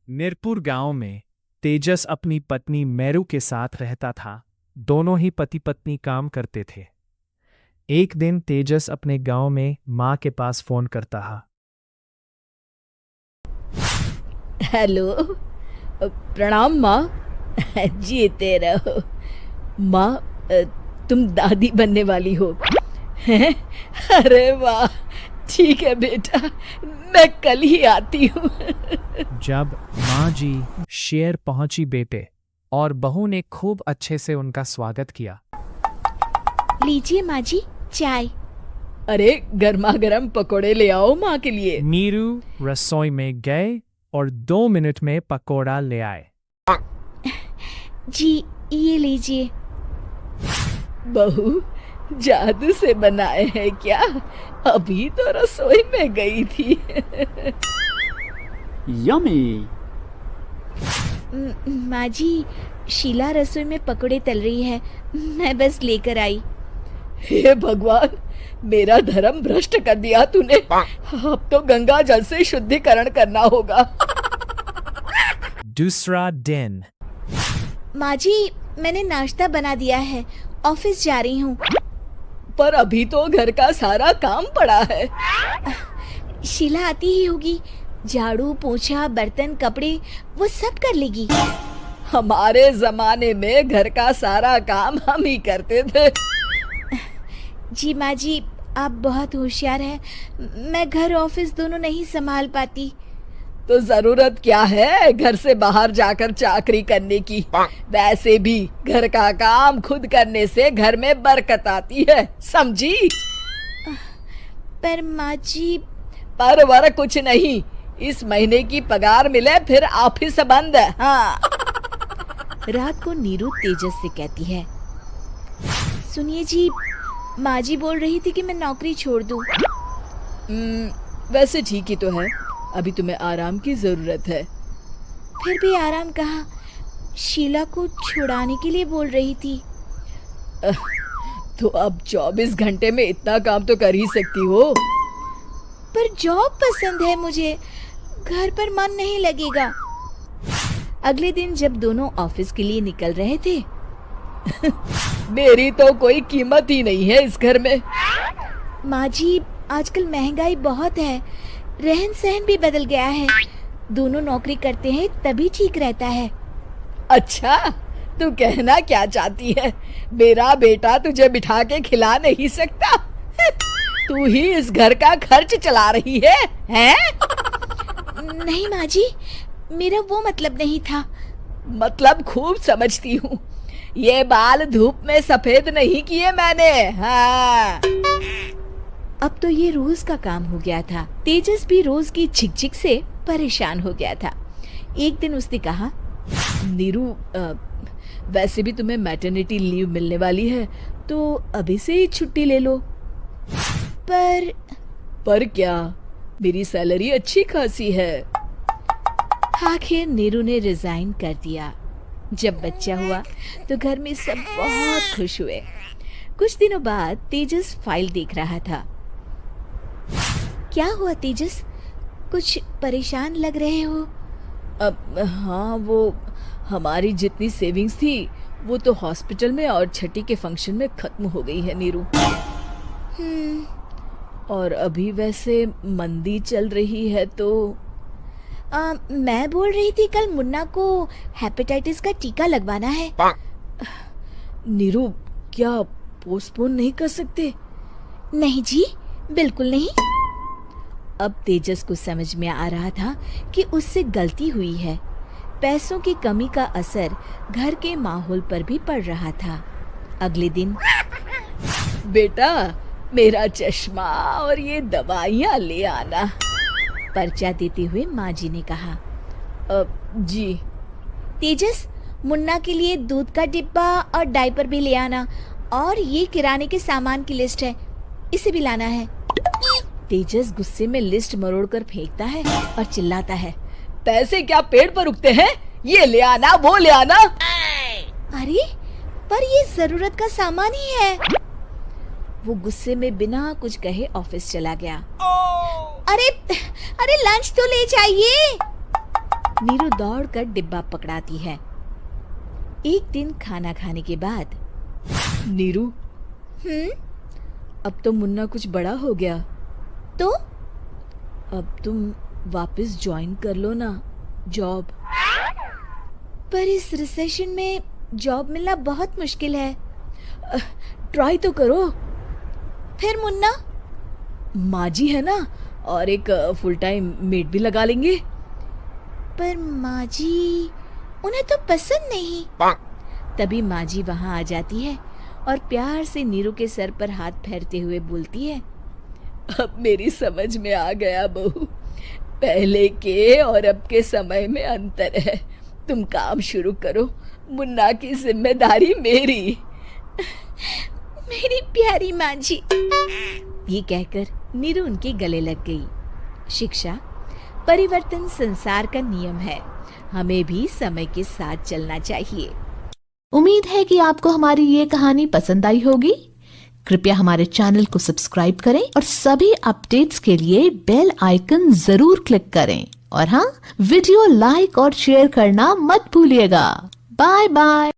मीरपुर गांव में तेजस अपनी पत्नी मेरू के साथ रहता था। दोनों ही पति पत्नी काम करते थे। एक दिन तेजस अपने गांव में माँ के पास फोन करता है। हेलो। प्रणाम माँ। जीते रहो माँ। तुम दादी बनने वाली हो हैं? अरे वाह, ठीक है बेटा, मैं कल ही आती हूँ। जब माँ जी शेर पहुंची बेटे और बहू ने खूब अच्छे से उनका स्वागत किया। लीजिए माँ जी चाय। अरे गर्मा गर्म पकोड़े ले आओ माँ के लिए। नीरू रसोई में गए और 2 मिनट में पकोड़ा ले आए। जी ये लीजिए। बहू जादू से बनाए हैं क्या? अभी तो रसोई में गई थी। यमी। माँ जी, शीला रसोई में पकोड़े तल रही है, मैं बस लेकर आई। हे भगवान, मेरा धर्म भ्रष्ट कर दिया तूने। अब तो गंगा जल से शुद्धिकरण करना होगा। दूसरा दिन। माँ जी, मैंने नाश्ता बना दिया है, ऑफिस जा रही हूँ। पर अभी तो घर का सारा काम पड़ा है। शीला आती ही होगी, झाड़ू पोछा बर्तन कपड़े वो सब कर लेगी। हमारे जमाने में घर का सारा काम हम ही करते थे। जी माँ जी, आप बहुत होशियार हैं, मैं घर ऑफिस दोनों नहीं संभाल पाती। तो जरूरत क्या है घर से बाहर जाकर चाकरी करने की? वैसे भी घर का काम खुद करने से घर में बरकत आती है, समझी? पर माँ जी। पर वर कुछ नहीं, इस महीने की पगार मिले फिर ऑफिस बंद है। हाँ। रात को नीरू तेजस से कहती है, सुनिए जी, माँ जी बोल रही थी कि मैं नौकरी छोड़ दूं। वैसे ठीक ही तो है, अभी तुम्हें आराम की जरूरत है। फिर भी आराम कहाँ, शीला को छुड़ाने के लिए बोल रही थी। तो अब 24 घंटे में इतना काम तो कर ही सकती हो। पर जॉब पसंद है मुझे, घर पर मन नहीं लगेगा। अगले दिन जब दोनों ऑफिस के लिए निकल रहे थे, मेरी तो कोई कीमत ही नहीं है इस घर में। माँ जी, आजकल महंगाई बहुत है, रहन सहन भी बदल गया है, दोनों नौकरी करते हैं तभी ठीक रहता है। अच्छा, तू कहना क्या चाहती है? मेरा बेटा तुझे बिठा के खिला नहीं सकता? तू ही इस घर का खर्च चला रही है, हैं? नहीं माँ जी, मेरा वो मतलब नहीं था। मतलब खूब समझती हूँ, ये बाल धूप में सफेद नहीं किए मैंने। हाँ। अब तो ये रोज का काम हो गया था। तेजस भी रोज की झिकझिक से परेशान हो गया था। एक दिन उसने कहा, नीरू, वैसे भी तुम्हें मैटरनिटी लीव मिलने वाली है, तो अभी से ही छुट्टी ले लो। पर क्या, मेरी सैलरी अच्छी खासी है। आखिर नीरू ने रिजाइन कर दिया। जब बच्चा हुआ तो घर में सब बहुत खुश हुए। कुछ दिनों बाद तेजस फाइल देख रहा था। क्या हुआ तेजस, कुछ परेशान लग रहे हो? हाँ, वो हमारी जितनी सेविंग्स थी वो तो हॉस्पिटल में और छठी के फंक्शन में खत्म हो गई है नीरू। और अभी वैसे मंदी चल रही है तो मैं बोल रही थी कल मुन्ना को हेपेटाइटिस का टीका लगवाना है। नीरू, क्या पोस्टपोन नहीं कर सकते? नहीं जी, बिल्कुल नहीं। अब तेजस को समझ में आ रहा था कि उससे गलती हुई है। पैसों की कमी का असर घर के माहौल पर भी पड़ रहा था। अगले दिन, बेटा मेरा चश्मा और ये दवाइयाँ ले आना, पर्चा देते हुए माँ जी ने कहा। जी। तेजस, मुन्ना के लिए दूध का डिब्बा और डायपर भी ले आना, और ये किराने के सामान की लिस्ट है, इसे भी लाना है। तेजस गुस्से में लिस्ट मरोड़कर फेंकता है और चिल्लाता है, पैसे क्या पेड़ पर उगते हैं? ये ले आना, वो ले आना। अरे पर ये जरूरत का सामान ही है। वो गुस्से में बिना कुछ कहे ऑफिस चला गया। अरे लंच तो ले जाइए। नीरू दौड़कर डिब्बा पकड़ाती है। एक दिन खाना खाने के बाद, नीरू, अब तो मुन्ना कुछ बड़ा हो गया, तो अब तुम वापस ज्वाइन कर लो ना जॉब। पर इस रिसेशन में जॉब मिलना बहुत मुश्किल है। ट्राई तो करो। फिर मुन्ना, माँ जी है ना, और एक फुल टाइम मेड भी लगा लेंगे। पर माँ जी, उन्हें तो पसंद नहीं। तभी माँ जी वहां आ जाती है और प्यार से नीरू के सर पर हाथ फेरते हुए बोलती है, अब मेरी समझ में आ गया बहू, पहले के और अब के समय में अंतर है। तुम काम शुरू करो, मुन्ना की जिम्मेदारी मेरी। मेरी प्यारी माँ जी। ये कहकर नीरू उनके गले लग गई। शिक्षा, परिवर्तन संसार का नियम है, हमें भी समय के साथ चलना चाहिए। उम्मीद है कि आपको हमारी ये कहानी पसंद आई होगी। कृपया हमारे चैनल को सब्सक्राइब करें और सभी अपडेट्स के लिए बेल आइकन जरूर क्लिक करें। और हाँ, वीडियो लाइक और शेयर करना मत भूलिएगा। Bye bye.